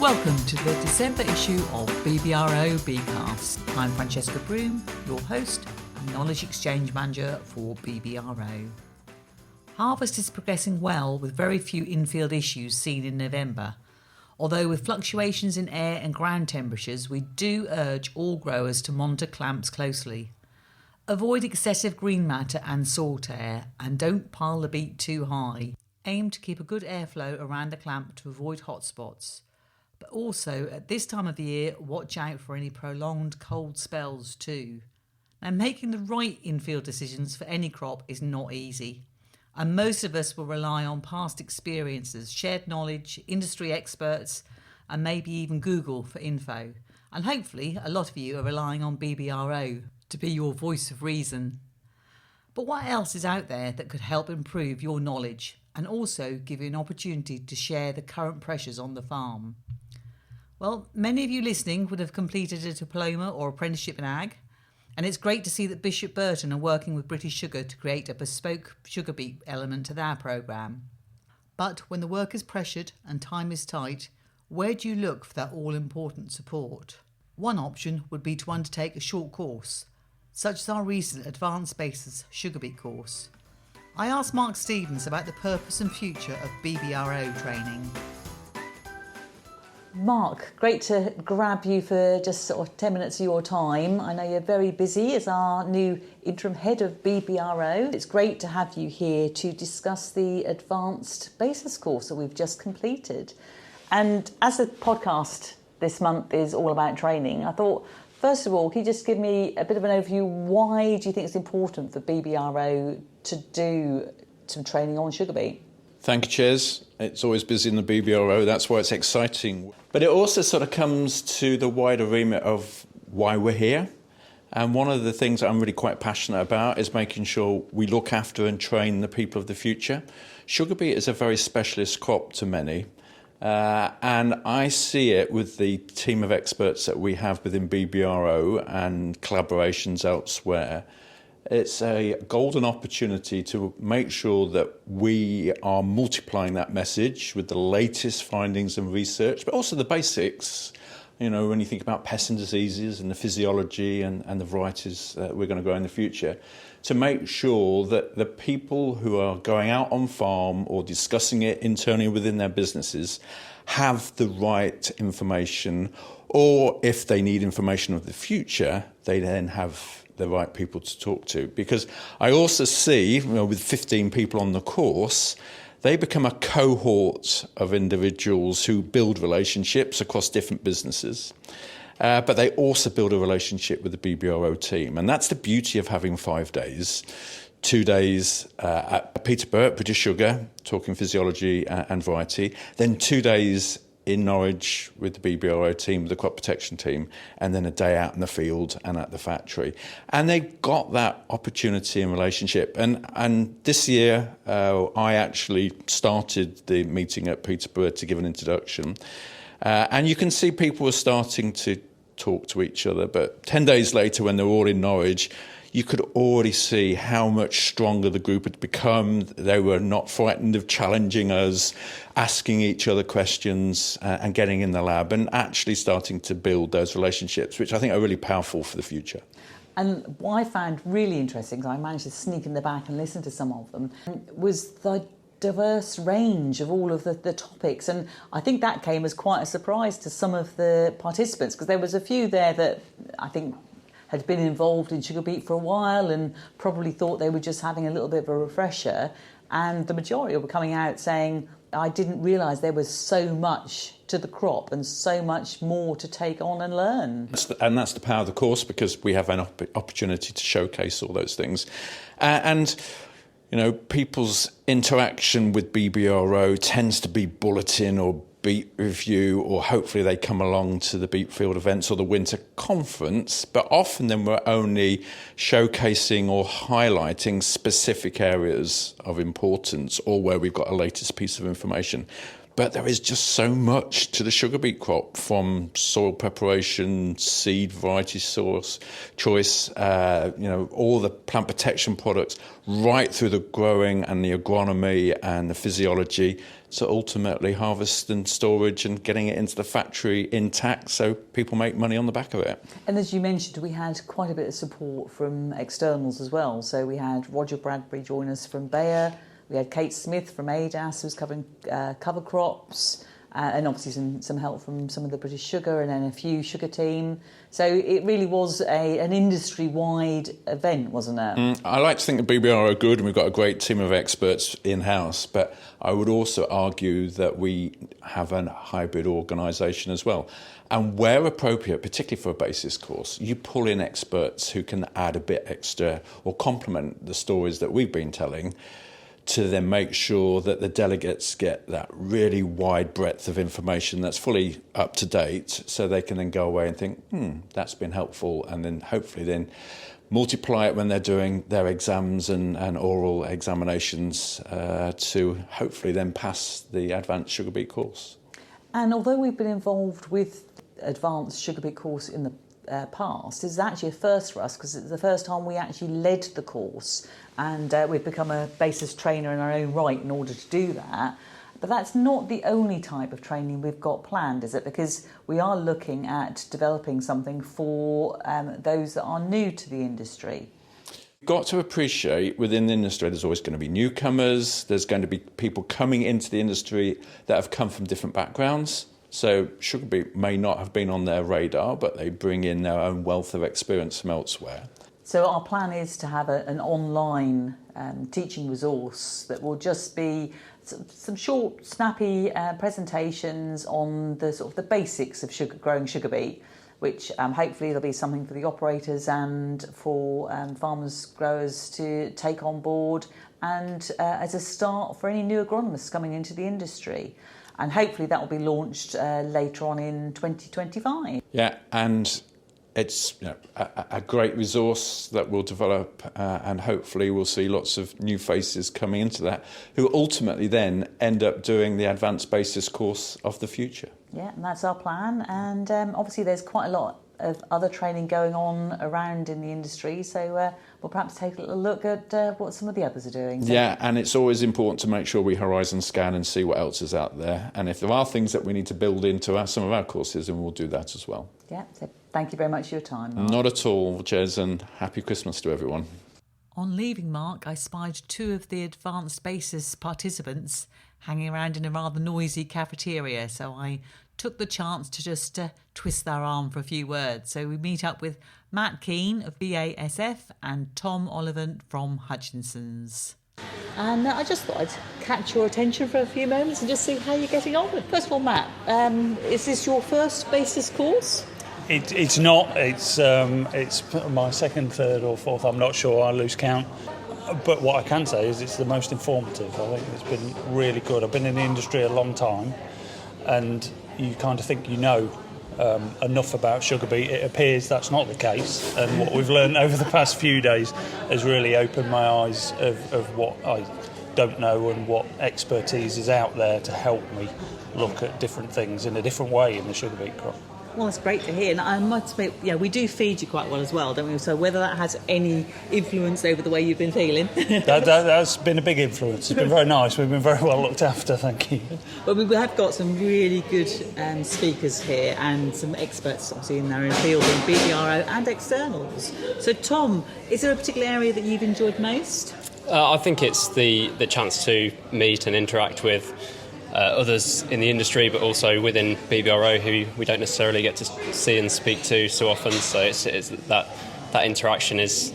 Welcome to the December issue of BBRO BeetCast. I'm Francesca Broom, your host and Knowledge Exchange Manager for BBRO. Harvest is progressing well with very few infield issues seen in November. Although with fluctuations in air and ground temperatures, we do urge all growers to monitor clamps closely. Avoid excessive green matter and salt air, and don't pile the beet too high. Aim to keep a good airflow around the clamp to avoid hot spots. But also, at this time of the year, watch out for any prolonged cold spells too. Now, making the right infield decisions for any crop is not easy. And most of us will rely on past experiences, shared knowledge, industry experts, and maybe even Google for info. And hopefully, a lot of you are relying on BBRO to be your voice of reason. But what else is out there that could help improve your knowledge and also give you an opportunity to share the current pressures on the farm? Well, many of you listening would have completed a diploma or apprenticeship in ag, and it's great to see that Bishop Burton are working with British Sugar to create a bespoke sugar beet element to their programme. But when the work is pressured and time is tight, where do you look for that all-important support? One option would be to undertake a short course, such as our recent Advanced Basis Sugar Beet course. I asked Mark Stevens about the purpose and future of BBRO training. Mark, great to grab you for just sort of 10 minutes of your time. I know you're very busy as our new interim head of BBRO. It's great to have you here to discuss the Advanced Basis course that we've just completed. And as the podcast this month is all about training, I thought, first of all, can you just give me a bit of an overview? Why do you think it's important for BBRO to do some training on sugar beet? Thank you, Ches. It's always busy in the BBRO. That's why it's exciting. But it also sort of comes to the wider remit of why we're here. And one of the things I'm really quite passionate about is making sure we look after and train the people of the future. Sugar beet is a very specialist crop to many. And I see it with the team of experts that we have within BBRO and collaborations elsewhere. It's a golden opportunity to make sure that we are multiplying that message with the latest findings and research, but also the basics. You know, when you think about pests and diseases and the physiology and the varieties that we're going to grow in the future, to make sure that the people who are going out on farm or discussing it internally within their businesses have the right information, or if they need information of the future, they then have the right people to talk to. Because I also see, you know, with 15 people on the course, they become a cohort of individuals who build relationships across different businesses. But they also build a relationship with the BBRO team. And that's the beauty of having 5 days. 2 days at Peterborough, at British Sugar, talking physiology and variety. Then 2 days in Norwich with the BBRO team, the crop protection team, and then a day out in the field and at the factory. And they got that opportunity and relationship. And this year, I actually started the meeting at Peterborough to give an introduction. And you can see people were starting to talk to each other. But 10 days later, when they were all in Norwich, you could already see how much stronger the group had become. They were not frightened of challenging us, asking each other questions and getting in the lab and actually starting to build those relationships, which I think are really powerful for the future. And what I found really interesting, because I managed to sneak in the back and listen to some of them, was the diverse range of all of the topics. And I think that came as quite a surprise to some of the participants, because there was a few there that I think had been involved in sugar beet for a while and probably thought they were just having a little bit of a refresher. And the majority were coming out saying, I didn't realise there was so much to the crop and so much more to take on and learn. And that's the power of the course, because we have an opportunity to showcase all those things. And you know, people's interaction with BBRO tends to be bulletin or beet review, or hopefully they come along to the beet field events or the winter conference, but often then we're only showcasing or highlighting specific areas of importance or where we've got a latest piece of information. But there is just so much to the sugar beet crop, from soil preparation, seed variety source choice, all the plant protection products, right through the growing and the agronomy and the physiology, to ultimately harvest and storage and getting it into the factory intact so people make money on the back of it. And as you mentioned, we had quite a bit of support from externals as well. So we had Roger Bradbury join us from Bayer, we had Kate Smith from ADAS, who's covering cover crops, and obviously some help from some of the British Sugar and then a few sugar team. So it really was an industry-wide event, wasn't it? I like to think the BBRO are good and we've got a great team of experts in-house, but I would also argue that we have a hybrid organisation as well. And where appropriate, particularly for a basis course, you pull in experts who can add a bit extra or complement the stories that we've been telling, to then make sure that the delegates get that really wide breadth of information that's fully up to date, so they can then go away and think, that's been helpful, and then hopefully then multiply it when they're doing their exams and oral examinations to hopefully then pass the advanced sugar beet course. And although we've been involved with advanced sugar beet course in the past, is actually a first for us because it's the first time we actually led the course, and we've become a basis trainer in our own right in order to do that. But that's not the only type of training we've got planned, is it? Because we are looking at developing something for those that are new to the industry. You've got to appreciate within the industry there's always going to be newcomers, there's going to be people coming into the industry that have come from different backgrounds. So sugar beet may not have been on their radar, but they bring in their own wealth of experience from elsewhere. So our plan is to have an online teaching resource that will just be some short, snappy presentations on the sort of the basics of growing sugar beet, which hopefully there'll be something for the operators and for farmers, growers to take on board, and as a start for any new agronomists coming into the industry. And hopefully that will be launched later on in 2025. Yeah, and it's a great resource that will develop, and hopefully we'll see lots of new faces coming into that who ultimately then end up doing the advanced basis course of the future. Yeah, and that's our plan. And obviously there's quite a lot of other training going on around in the industry, so we'll perhaps take a little look at what some of the others are doing. So. Yeah, and it's always important to make sure we horizon scan and see what else is out there, and if there are things that we need to build into some of our courses, then we'll do that as well. Yeah, so thank you very much for your time, Mark. Not at all, Jez, and happy Christmas to everyone. On leaving Mark, I spied two of the advanced basis participants hanging around in a rather noisy cafeteria, so I took the chance to just twist their arm for a few words. So we meet up with Matt Keane of BASF and Tom Ollivant from Hutchinson's. And I just thought I'd catch your attention for a few moments and just see how you're getting on with. First of all, Matt, is this your first basis course? It's not. It's my second, third or fourth. I'm not sure. I lose count. But what I can say is it's the most informative. I think it's been really good. I've been in the industry a long time, and you kind of think you know enough about sugar beet. It appears that's not the case, and what we've learned over the past few days has really opened my eyes of what I don't know and what expertise is out there to help me look at different things in a different way in the sugar beet crop. Well, that's great to hear. And I must admit, we do feed you quite well as well, don't we? So whether that has any influence over the way you've been feeling. That's been a big influence. It's been very nice. We've been very well looked after, thank you. But we have got some really good speakers here and some experts, obviously, in their own field, in BBRO and externals. So, Tom, is there a particular area that you've enjoyed most? I think it's the chance to meet and interact with others in the industry, but also within BBRO who we don't necessarily get to see and speak to so often. So it's that interaction it's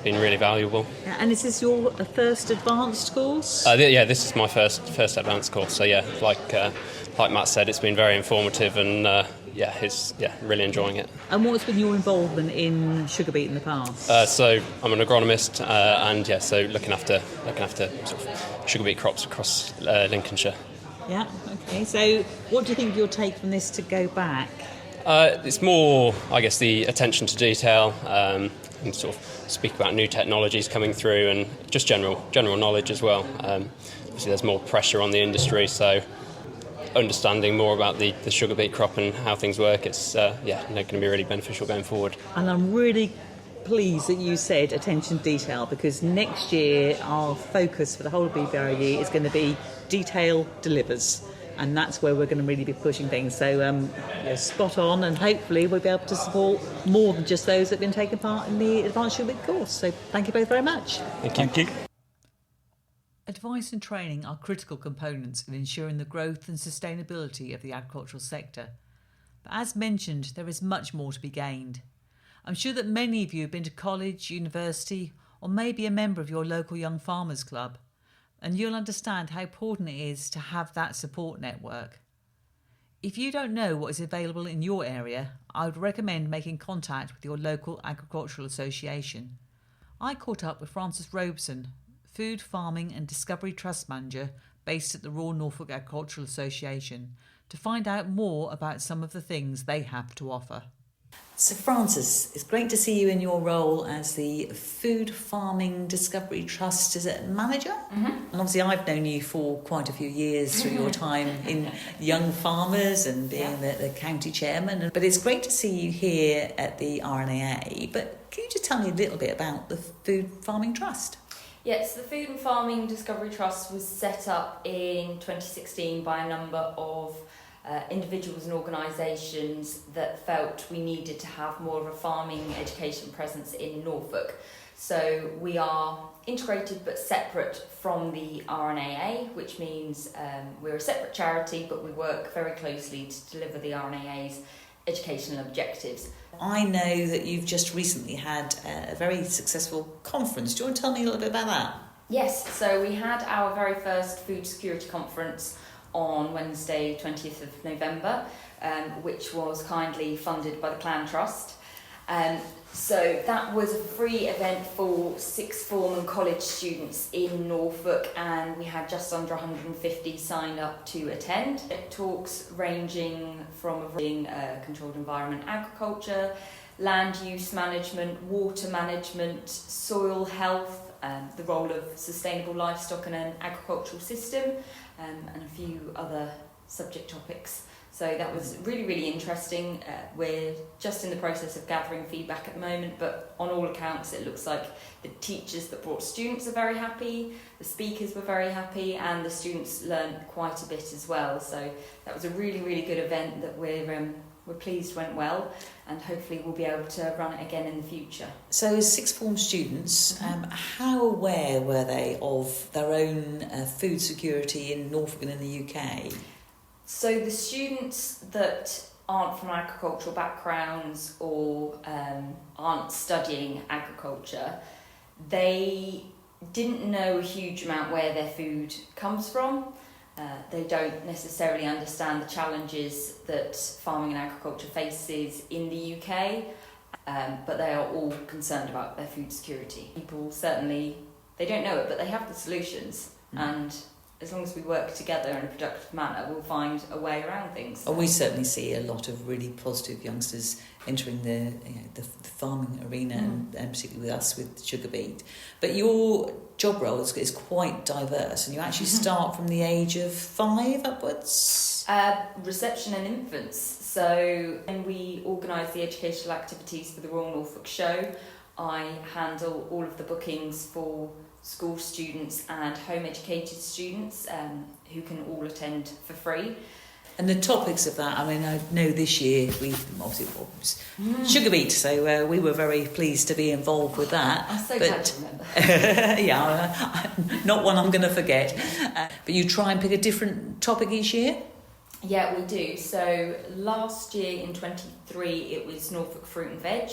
been really valuable. Yeah, and is this your first advanced course? This is my first advanced course. So like Matt said, it's been very informative and really enjoying it. And what's been your involvement in sugar beet in the past? So I'm an agronomist, so looking after sort of sugar beet crops across Lincolnshire. Yeah, okay. So what do you think you'll take from this to go back? It's more, I guess, the attention to detail, and sort of speak about new technologies coming through and just general knowledge as well. Obviously there's more pressure on the industry, so understanding more about the sugar beet crop and how things work, it's going to be really beneficial going forward. And I'm really pleased that you said attention to detail, because next year our focus for the whole of BBRO is going to be detail delivers. And that's where we're going to really be pushing things. So you're spot on, and hopefully we'll be able to support more than just those that have been taking part in the Advanced Sugar Beet course. So thank you both very much. Thank you. Advice and training are critical components in ensuring the growth and sustainability of the agricultural sector. But as mentioned, there is much more to be gained. I'm sure that many of you have been to college, university, or maybe a member of your local Young Farmers Club, and you'll understand how important it is to have that support network. If you don't know what is available in your area, I would recommend making contact with your local agricultural association. I caught up with Francis Robeson, Food, Farming and Discovery Trust Manager based at the Royal Norfolk Agricultural Association, to find out more about some of the things they have to offer. So Francis, it's great to see you in your role as the Food Farming Discovery Trust manager. Mm-hmm. And obviously I've known you for quite a few years through your time in Young Farmers and being the county chairman. But it's great to see you here at the RNAA. But can you just tell me a little bit about the Food Farming Trust? Yes, the Food and Farming Discovery Trust was set up in 2016 by a number of individuals and organisations that felt we needed to have more of a farming education presence in Norfolk. So we are integrated but separate from the RNAA, which means we're a separate charity, but we work very closely to deliver the RNAA's educational objectives. I know that you've just recently had a very successful conference. Do you want to tell me a little bit about that? Yes, so we had our very first food security conference on Wednesday 20th of November, which was kindly funded by the Clan Trust. So that was a free event for sixth form and college students in Norfolk, and we had just under 150 sign up to attend. Talks ranging from controlled environment agriculture, land use management, water management, soil health, the role of sustainable livestock in an agricultural system, and a few other subject topics. So that was really, really interesting. We're just in the process of gathering feedback at the moment, but on all accounts it looks like the teachers that brought students are very happy, the speakers were very happy, and the students learned quite a bit as well. So that was a really, really good event that we're pleased went well, and hopefully we'll be able to run it again in the future. So as sixth form students, how aware were they of their own food security in Norfolk and in the UK? So the students that aren't from agricultural backgrounds or aren't studying agriculture, they didn't know a huge amount where their food comes from. They don't necessarily understand the challenges that farming and agriculture faces in the UK, but they are all concerned about their food security. People certainly, they don't know it, but they have the solutions, and as long as we work together in a productive manner, we'll find a way around things. Oh, we certainly see a lot of really positive youngsters entering the farming arena, and particularly with us with sugar beet. But your job role is quite diverse, and you actually start from the age of 5 upwards? Reception and infants. So when we organise the educational activities for the Royal Norfolk Show, I handle all of the bookings for school students and home educated students who can all attend for free. And the topics of that, I mean, I know this year we obviously it was sugar beet, so we were very pleased to be involved with that. I'm so glad to remember. Yeah, not one I'm going to forget. But you try and pick a different topic each year? Yeah, we do. So last year in 23, it was Norfolk fruit and veg.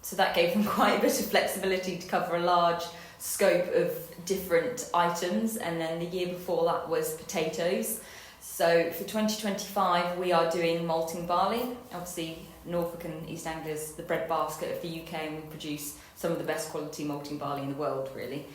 So that gave them quite a bit of flexibility to cover a large scope of different items, and then the year before that was potatoes. So for 2025 we are doing malting barley. Obviously Norfolk and East Anglia is the bread basket of the UK, and we produce some of the best quality malting barley in the world, really.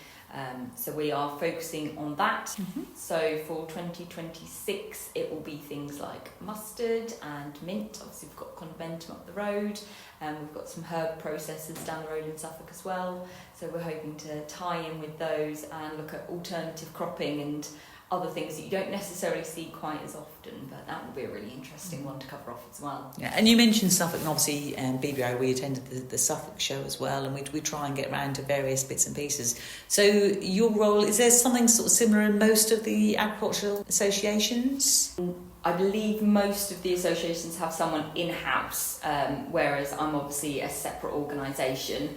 So we are focusing on that. So for 2026 it will be things like mustard and mint. Obviously we've got Conventum up the road, and we've got some herb processors down the road in Suffolk as well. So we're hoping to tie in with those and look at alternative cropping and other things that you don't necessarily see quite as often, but that will be a really interesting one to cover off as well. Yeah, and you mentioned Suffolk, and obviously BBRO, we attended the Suffolk show as well, and we try and get round to various bits and pieces. So your role, is there something sort of similar in most of the agricultural associations? I believe most of the associations have someone in-house, whereas I'm obviously a separate organisation.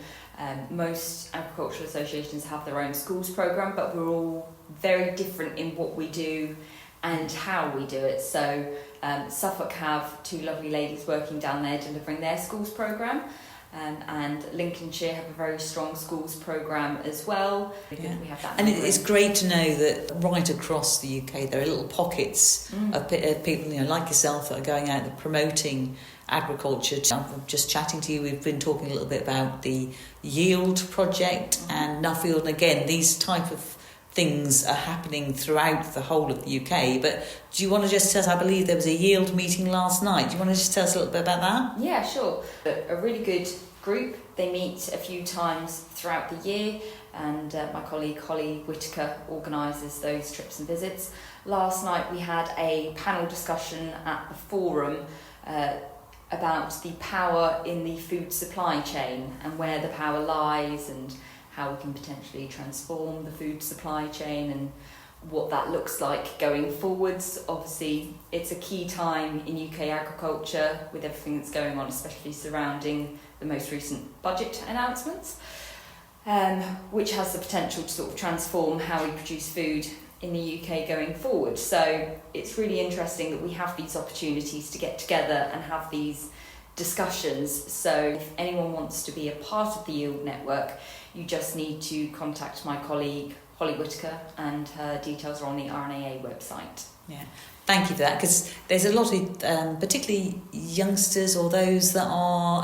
Most agricultural associations have their own schools programme, but we're all very different in what we do and how we do it. So Suffolk have two lovely ladies working down there delivering their schools programme, and Lincolnshire have a very strong schools programme as well. Yeah. We have that, and it's great to know that right across the UK there are little pockets of people, like yourself, that are going out and promoting agriculture. I'm just chatting to you, we've been talking a little bit about the Yield project and Nuffield, and again these type of things are happening throughout the whole of the UK. But do you want to just tell us, I believe there was a Yield meeting last night, do you want to just tell us a little bit about that? Yeah, sure. A really good group. They meet a few times throughout the year, and my colleague Holly Whitaker organises those trips and visits. Last night we had a panel discussion at the forum about the power in the food supply chain and where the power lies and how we can potentially transform the food supply chain and what that looks like going forwards. Obviously, it's a key time in UK agriculture with everything that's going on, especially surrounding the most recent budget announcements, which has the potential to sort of transform how we produce food in the UK going forward. So it's really interesting that we have these opportunities to get together and have these discussions. So if anyone wants to be a part of the Yield network, you just need to contact my colleague Holly Whitaker, and her details are on the RNAA website. Yeah, thank you for that, because there's a lot of particularly youngsters or those that are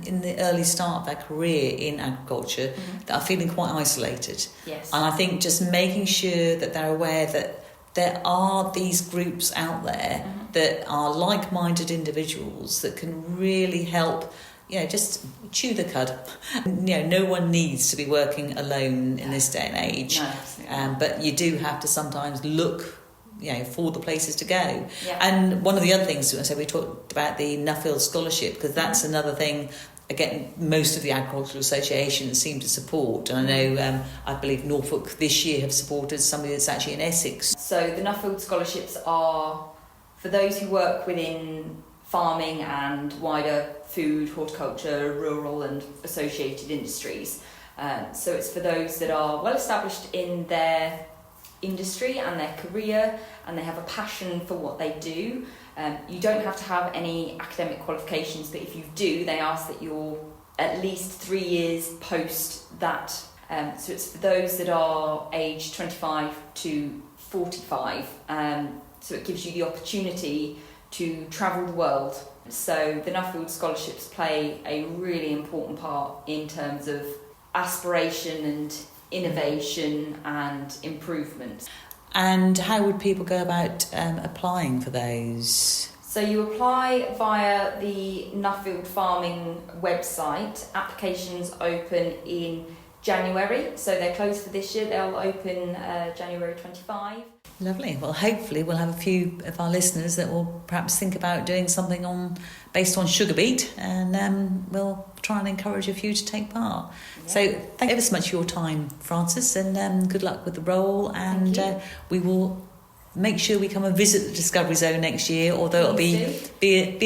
in the early start of their career in agriculture that are feeling quite isolated. Yes. And I think just making sure that they're aware that there are these groups out there that are like-minded individuals that can really help, just chew the cud. No one needs to be working alone in this day and age. No, absolutely. But you do have to sometimes look, for the places to go. Yeah. And one of the other things, so we talked about the Nuffield Scholarship, because that's another thing, again, most of the agricultural associations seem to support. And I know, I believe Norfolk this year have supported somebody that's actually in Essex. So the Nuffield Scholarships are for those who work within farming and wider food, horticulture, rural and associated industries. So it's for those that are well established in their industry and their career, and they have a passion for what they do. You don't have to have any academic qualifications, but if you do, they ask that you're at least 3 years post that. So it's for those that are aged 25 to 45. So it gives you the opportunity to travel the world. So the Nuffield Scholarships play a really important part in terms of aspiration and innovation and improvement. And how would people go about applying for those? So you apply via the Nuffield Farming website. Applications open in January, so they're closed for this year. They'll open January 25. Lovely. Well, hopefully we'll have a few of our listeners that will perhaps think about doing something based on sugar beet, and we'll try and encourage a few to take part. Yeah. So thank you ever so much for your time, Frances, and good luck with the role. And we will make sure we come and visit the Discovery Zone next year, although it'll be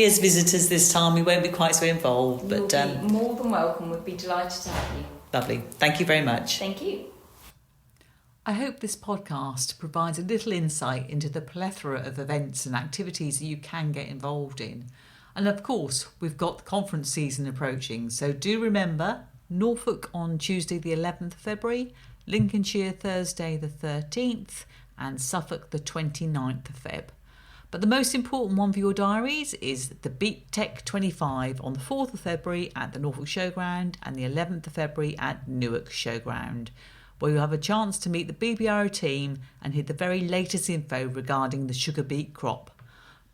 as visitors this time. We won't be quite so involved. You'll be more than welcome. We'd be delighted to have you. Lovely. Thank you very much. Thank you. I hope this podcast provides a little insight into the plethora of events and activities that you can get involved in. And of course, we've got the conference season approaching, so do remember Norfolk on Tuesday the 11th of February, Lincolnshire Thursday the 13th, and Suffolk the 29th of Feb. But the most important one for your diaries is the Beet Tech 25 on the 4th of February at the Norfolk Showground and the 11th of February at Newark Showground, where you'll have a chance to meet the BBRO team and hear the very latest info regarding the sugar beet crop.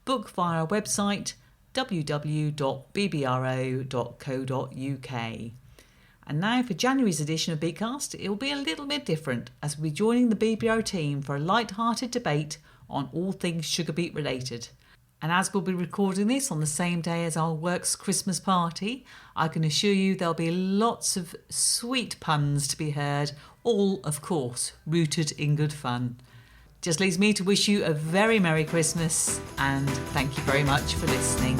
Book via our website www.bbro.co.uk. And now for January's edition of BeetCast, it will be a little bit different as we'll be joining the BBRO team for a light-hearted debate on all things sugar beet related. And as we'll be recording this on the same day as our works Christmas party, I can assure you there'll be lots of sweet puns to be heard, all, of course, rooted in good fun. Just leaves me to wish you a very Merry Christmas and thank you very much for listening.